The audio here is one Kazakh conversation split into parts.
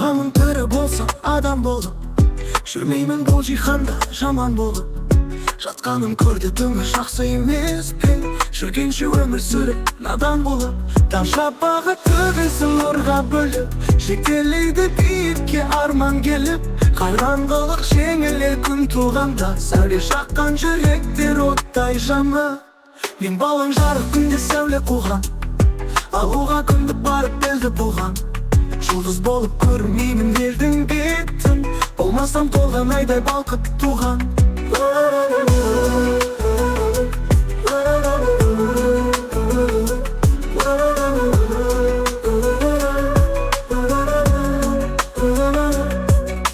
Шығамын тірі болса адам болып, жүрмеймін бұл жиһанда жаман болып. Жатқаным көрді түнгі жақсы емес пе, жүргенше өмір сүріп надан болып. Таң шапағы төгілсін нұрға бөліп, жетелейді биікке арман келіп. Қараңғылық жеңілер күн туғанда, сәуле жаққан жүректер оттай жаны. Мен балаң жарық күнде сәуле қуған, алуға күнді барып белді буған. Жұлдыз болып көрмеймін елдің бетін, болмасам толған айдай балқып туған.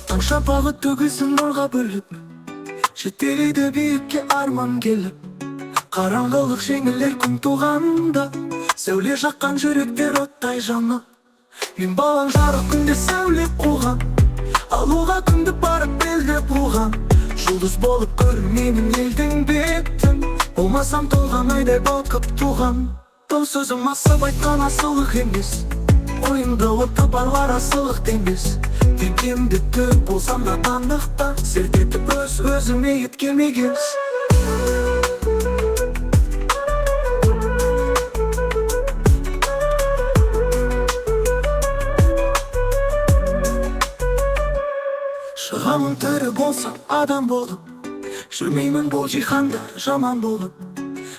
Таң шапағы төгілсін нұрға бөліп, жетелейді биікке арман келіп. Қараңғылық жеңілер күн туғанда, сәуле жаққан жүректер оттай жаны. Мен балаң жарық күнде сәуле қуған, алуға күнді барып белдеп буған. Жұлдыз болып көрмеймін елдің бетін, болмасам толған айдай балқып туған. Бұл сөзім асып айтқан асылық емес, ойымда оты барлар асылық демес. Теңкемді төк болсам да таңдықта, селт етіп өзіме еткемегіз. Шығамын тірі болса адам болып, жүрмеймін бұл жиһанда жаман болып.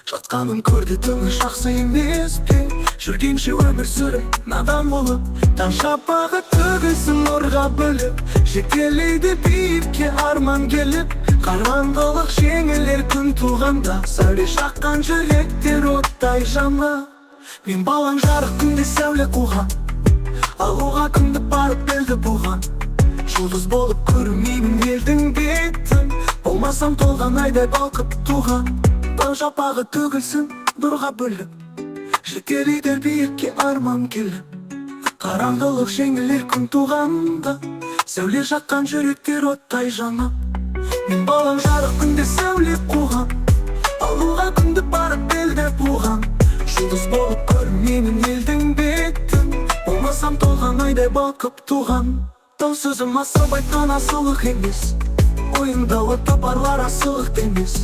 Жатқаным көрді түнгі жақсы емес пе, жүргенше өмір сүріп надан болып. Таң шапағы төгілсін нұрға бөліп, жетелейді биікке арман келіп. Қараңғылық жеңілер күн туғанда, сәуле жаққан жүректер оттай жаны. Мен балаң жарық күнде сәуле қуған, алуға күнді барып белді буған. Жұлдыз болып көрмеймін елдің бетін, болмасам толған айдай балқып туған. Таң шапағы төгілсін нұрға бөліп, жетелейді биікке арман келіп. Қараңғылық жеңілер күн туғанда, сәуле жаққан жүректер оттай жаны. Мен балаң жарық күнде сәуле қуған, алуға күнді барып белдеп буған. Жұлдыз болып көрмеймін елдің бетін, болмасам толған айдай балқып туған. Бұл сөзім асып айтқан асылық емес, ойымда оты барлар асылық демес.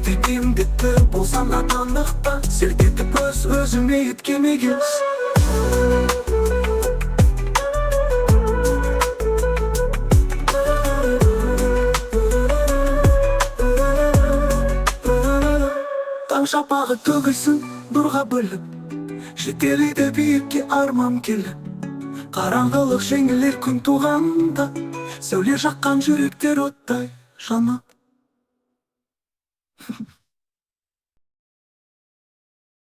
Теңкемді төк болсам надандықта, селт етіп өзіме еткемегіз. Таң шапағы төгілсін нұрға бөліп, жетелейді биікке арман келіп. Қараңғылық жеңілер күн туғанда, сәуле жаққан жүректер оттай жаны.